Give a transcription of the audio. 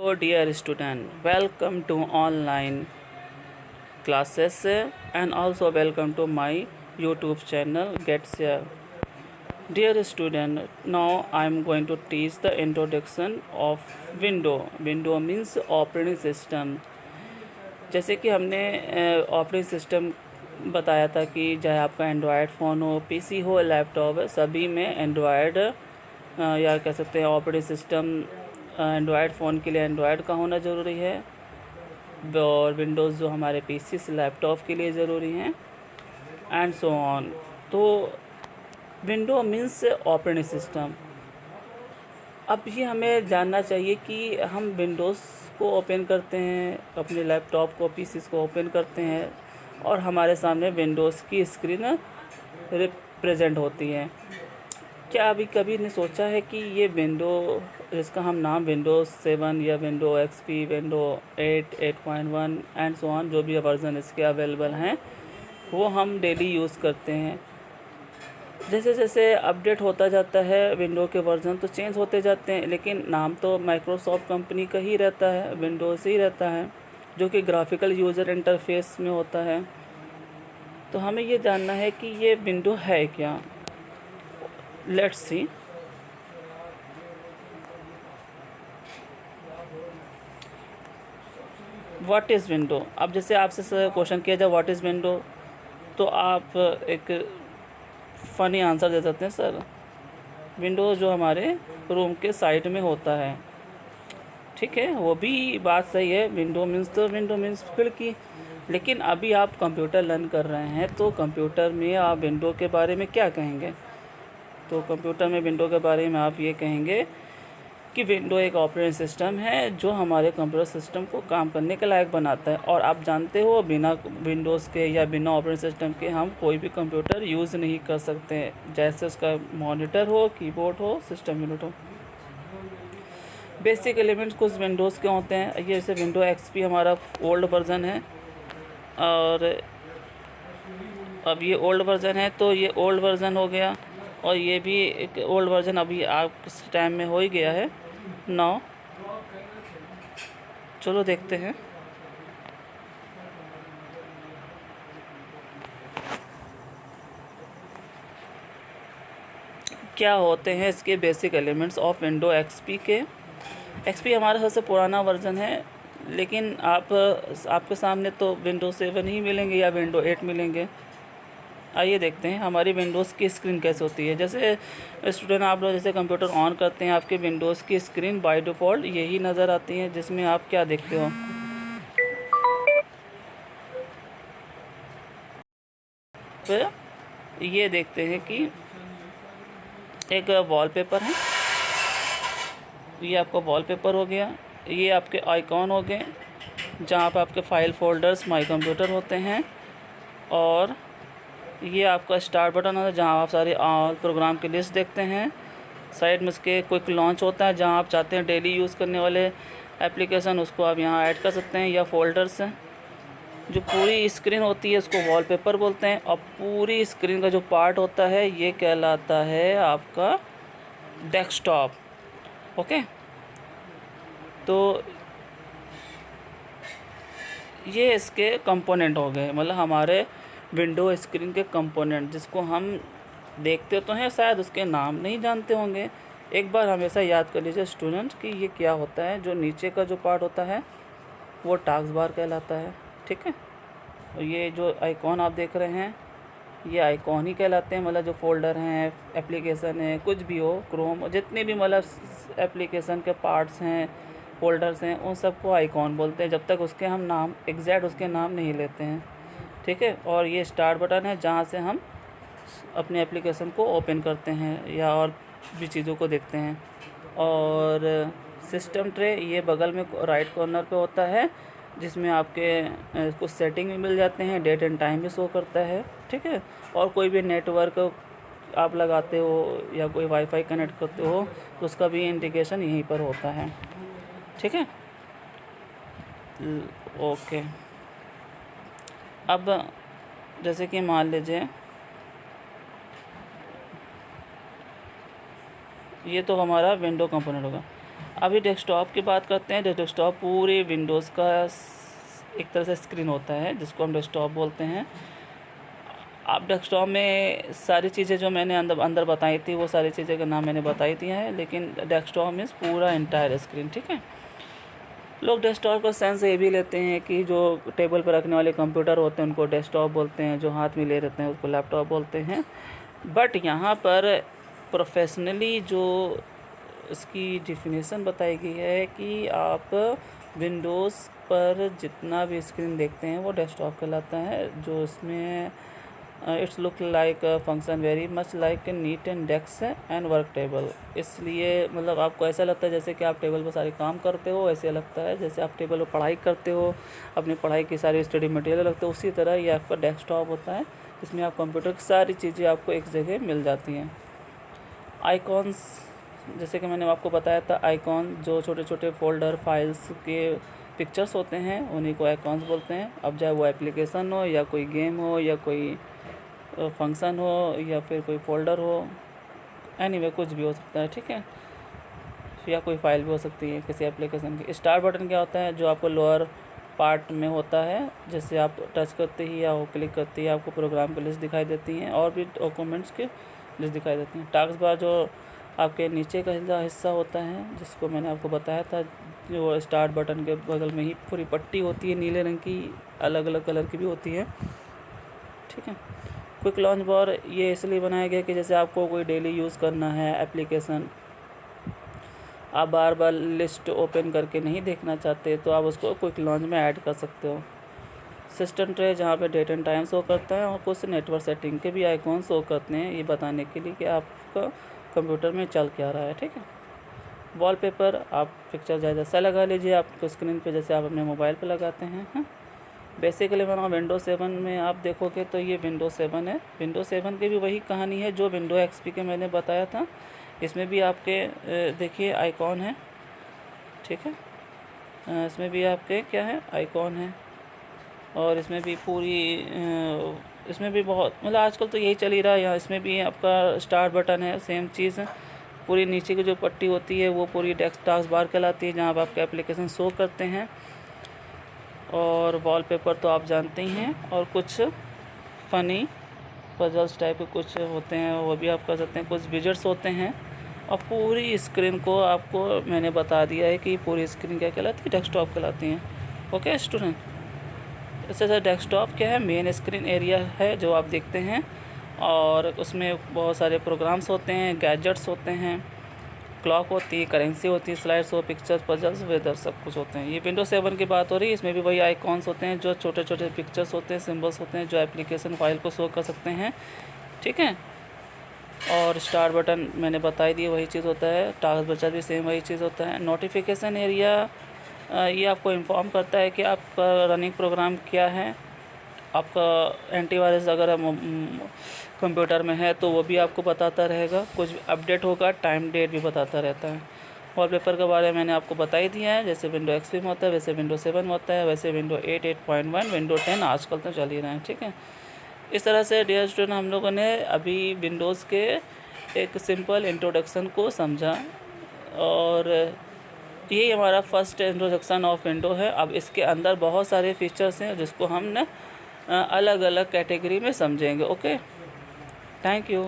Oh dear student, welcome to online classes and also welcome to my YouTube channel GetShare. Dear student, now I am going to teach the introduction of Windows. Windows means operating system. जैसे कि हमने operating system बताया था कि चाहे आपका Android phone हो, PC हो, लैपटॉप है, सभी में एंड्रॉयड या कह सकते हैं ऑपरेटिंग सिस्टम एंड्रॉयड फ़ोन के लिए एंड्रॉयड का होना ज़रूरी है और विंडोज़ जो हमारे पीसी से लैपटॉप के लिए ज़रूरी हैं एंड सो ऑन। तो विंडो मीन्स ऑपरेटिंग सिस्टम। अब ये हमें जानना चाहिए कि हम विंडोज़ को ओपन करते हैं, अपने लैपटॉप को, पीसी को ओपन करते हैं और हमारे सामने विंडोज़ की स्क्रीन रिप्रेजेंट होती है। क्या अभी कभी ने सोचा है कि ये विंडो जिसका हम नाम विंडोज़ 7 या window XP, window 8, 8.1 and so on जो भी वर्ज़न इसके अवेलेबल हैं वो हम डेली यूज़ करते हैं। जैसे जैसे अपडेट होता जाता है विंडो के वर्ज़न तो चेंज होते जाते हैं, लेकिन नाम तो माइक्रोसॉफ्ट कंपनी का ही रहता है, विंडोज़ ही रहता है, जो कि ग्राफिकल यूज़र इंटरफेस में होता है। तो हमें ये जानना है कि ये विंडो है क्या। Let's see. What is window. अब जैसे आपसे क्वेश्चन किया जाए व्हाट इज़ विंडो, तो आप एक फ़नी आंसर दे सकते हैं, सर विंडो जो हमारे रूम के साइड में होता है। ठीक है, वो भी बात सही है, विंडो मीन्स खिड़की। लेकिन अभी आप कंप्यूटर लर्न कर रहे हैं तो कंप्यूटर में आप विंडो के बारे में क्या कहेंगे। तो कंप्यूटर में विंडो के बारे में आप ये कहेंगे कि विंडो एक ऑपरेटिंग सिस्टम है जो हमारे कंप्यूटर सिस्टम को काम करने के लायक बनाता है। और आप जानते हो बिना विंडोज़ के या बिना ऑपरेटिंग सिस्टम के हम कोई भी कंप्यूटर यूज़ नहीं कर सकते, जैसे उसका मॉनिटर हो, कीबोर्ड हो, सिस्टम यूनिट हो। बेसिक एलिमेंट्स कुछ विंडोज़ के होते हैं, ये जैसे विंडो एक्सपी हमारा ओल्ड वर्ज़न है और अब ये ओल्ड वर्ज़न है तो ये ओल्ड वर्ज़न हो गया और ये भी एक ओल्ड वर्ज़न अभी आप इस टाइम में हो ही गया है। नाउ चलो देखते हैं। क्या होते हैं इसके basic elements of window XP के। एक्सपी हमारा सबसे पुराना वर्ज़न है, लेकिन आपके सामने तो विंडो 7 ही मिलेंगे या विंडो 8 मिलेंगे। आइए देखते हैं हमारी विंडोज़ की स्क्रीन कैसे होती है। जैसे स्टूडेंट आप लोग जैसे कंप्यूटर ऑन करते हैं, आपके विंडोज़ की स्क्रीन बाय डिफ़ॉल्ट यही नज़र आती है, जिसमें आप क्या देखते हो। फिर ये देखते हैं कि एक वॉलपेपर है, ये आपका वॉलपेपर हो गया, ये आपके आइकॉन हो गए जहाँ पर आपके फ़ाइल फोल्डर्स माई कंप्यूटर होते हैं, और ये आपका स्टार्ट बटन होता है जहाँ आप सारे प्रोग्राम की लिस्ट देखते हैं। साइड में इसके क्विक लॉन्च होता है जहाँ आप चाहते हैं डेली यूज़ करने वाले एप्लीकेशन उसको आप यहाँ ऐड कर सकते हैं, या फोल्डर्स। जो पूरी स्क्रीन होती है उसको वॉलपेपर बोलते हैं, और पूरी स्क्रीन का जो पार्ट होता है ये कहलाता है आपका डेस्कटॉप। ओके, तो ये इसके कंपोनेंट हो गए, मतलब हमारे विंडो स्क्रीन के कंपोनेंट, जिसको हम देखते तो हैं शायद उसके नाम नहीं जानते होंगे। एक बार हमेशा याद कर लीजिए स्टूडेंट कि ये क्या होता है। जो नीचे का जो पार्ट होता है वो टास्क बार कहलाता है। ठीक है, और ये जो आइकॉन आप देख रहे हैं ये आइकॉन ही कहलाते हैं, मतलब जो फोल्डर हैं, एप्लीकेशन है, कुछ भी हो, क्रोम, जितने भी मतलब एप्लीकेशन के पार्ट्स हैं, फोल्डर्स हैं, उन सबको आइकॉन बोलते हैं, जब तक उसके हम नाम एग्जैक्ट उसके नाम नहीं लेते हैं। ठीक है, और ये स्टार्ट बटन है जहाँ से हम अपने एप्लीकेशन को ओपन करते हैं या और भी चीज़ों को देखते हैं। और सिस्टम ट्रे ये बगल में राइट कॉर्नर पे होता है, जिसमें आपके कुछ सेटिंग भी मिल जाते हैं, डेट एंड टाइम भी शो करता है। ठीक है, और कोई भी नेटवर्क आप लगाते हो या कोई वाईफाई कनेक्ट करते हो तो उसका भी इंडिकेशन यहीं पर होता है। ठीक है, ओके। अब जैसे कि मान लीजिए ये तो हमारा विंडो कंपोनेंट होगा। अभी डेस्कटॉप की बात करते हैं। डेस्कटॉप पूरे विंडोज़ का एक तरह से स्क्रीन होता है जिसको हम डेस्कटॉप बोलते हैं। आप डेस्कटॉप में सारी चीज़ें जो मैंने अंदर बताई थी वो सारी चीज़ें का नाम मैंने बताई दी हैं, लेकिन डेस्कटॉप मीन्स पूरा एंटायर स्क्रीन, ठीक है। लोग डेस्कटॉप का सेंस ये भी लेते हैं कि जो टेबल पर रखने वाले कंप्यूटर होते हैं उनको डेस्कटॉप बोलते हैं, जो हाथ में ले रहते हैं उसको लैपटॉप बोलते हैं। बट यहाँ पर प्रोफेशनली जो इसकी डिफिनेशन बताई गई है कि आप विंडोज़ पर जितना भी स्क्रीन देखते हैं वो डेस्कटॉप कहलाता है। जो इसमें it's look like function very much like neat and desk and work table. इसलिए मतलब आपको ऐसा लगता है जैसे कि आप टेबल पर सारे काम करते हो, ऐसे लगता है जैसे आप टेबल पर पढ़ाई करते हो, अपनी पढ़ाई की सारी स्टडी मटेरियल लगते हो, उसी तरह ये आपका डेस्कटॉप होता है। इसमें आप कंप्यूटर की सारी चीज़ें आपको एक जगह मिल जाती हैं। आइकॉन्स, जैसे कि मैंने आपको बताया था, आइकॉन जो छोटे छोटे फोल्डर फाइल्स के पिक्चर्स होते हैं उन्हीं को आइकॉन्स बोलते हैं। अब चाहे वो एप्लीकेशन हो या कोई गेम हो या कोई फंक्शन हो या फिर कोई फ़ोल्डर हो, एनीवे कुछ भी हो सकता है, ठीक है, या कोई फाइल भी हो सकती है किसी एप्लीकेशन की। स्टार्ट बटन क्या होता है, जो आपको लोअर पार्ट में होता है, जैसे आप टच करते ही या वो क्लिक करते ही आपको प्रोग्राम की लिस्ट दिखाई देती हैं और भी डॉक्यूमेंट्स की लिस्ट दिखाई देती हैं। टास्क बार जो आपके नीचे का हिस्सा होता है, जिसको मैंने आपको बताया था, जो स्टार्ट बटन के बगल में ही पूरी पट्टी होती है नीले रंग की, अलग अलग कलर की भी होती है, ठीक है। क्विक लॉन्च बार ये इसलिए बनाया गया कि जैसे आपको कोई डेली यूज़ करना है एप्लीकेशन, आप बार बार लिस्ट ओपन करके नहीं देखना चाहते तो आप उसको क्विक लॉन्च में ऐड कर सकते हो। सिस्टम ट्रे जहाँ पे डेट एंड टाइम शो करता है और कुछ नेटवर्क सेटिंग के भी आइकॉन शो करते हैं, ये बताने के लिए कि आपका कंप्यूटर में चल क्या रहा है, ठीक है। वॉलपेपर, आप पिक्चर जैसा लगा लीजिए आपको स्क्रीन पे जैसे आप अपने मोबाइल पे लगाते हैं। बेसिकली विंडोज़ 7 में आप देखोगे तो ये विंडोज़ 7 है। विंडोज़ 7 की भी वही कहानी है जो विंडो एक्सपी के मैंने बताया था। इसमें भी आपके देखिए आइकॉन है, ठीक है, इसमें भी आपके क्या है आइकॉन है, और इसमें भी पूरी इसमें भी बहुत मतलब आजकल तो यही चल ही रहा है। यहाँ इसमें भी आपका स्टार्ट बटन है, सेम चीज़ है। पूरी नीचे की जो पट्टी होती है वो पूरी टास्क बार कहलाती है, जहाँ पर आपके एप्लीकेशन शो करते हैं। और वॉलपेपर तो आप जानते ही हैं, और कुछ फ़नी पजल्स टाइप के कुछ होते हैं वो भी आप कर सकते हैं, कुछ विजेट्स होते हैं। और पूरी स्क्रीन को आपको मैंने बता दिया है कि पूरी स्क्रीन क्या कहलाती है, डेस्कटॉप कहलाती हैं। ओके स्टूडेंट, इससे डेस्कटॉप क्या है, मेन स्क्रीन एरिया है जो आप देखते हैं, और उसमें बहुत सारे प्रोग्राम्स होते हैं, गैजेट्स होते हैं, क्लॉक होती है, करेंसी होती है, स्लाइड्स हो, पिक्चर्स, पजल्स, वेदर, सब कुछ होते हैं। ये विंडोज़ 7 की बात हो रही है। इसमें भी वही आइकॉन्स होते हैं जो छोटे छोटे पिक्चर्स होते हैं, सिंबल्स होते हैं जो एप्लीकेशन फाइल को शो कर सकते हैं, ठीक है। और स्टार्ट बटन मैंने बताई दी वही चीज़ होता है। टास्क बचत भी सेम वही चीज़ होता है। नोटिफिकेशन एरिया ये आपको इन्फॉर्म करता है कि आपका रनिंग प्रोग्राम क्या है। आपका एंटीवायरस अगर कंप्यूटर में है तो वो भी आपको बताता रहेगा, कुछ अपडेट होगा, टाइम डेट भी बताता रहता है। वॉलपेपर के बारे में मैंने आपको बता ही दिया है, जैसे विंडो एक्सपी में होता है वैसे विंडो 7 में होता है, वैसे विंडो 8, 8.1, विंडो 10 आजकल तो चल ही रहे हैं, ठीक है। इस तरह से डियर स्टूडेंट हम लोगों ने अभी विंडोज़ के एक सिंपल इंट्रोडक्शन को समझा, और यही हमारा फर्स्ट इंट्रोडक्शन ऑफ विंडो है। अब इसके अंदर बहुत सारे फीचर्स हैं जिसको हम अलग अलग कैटेगरी में समझेंगे। Okay, thank you.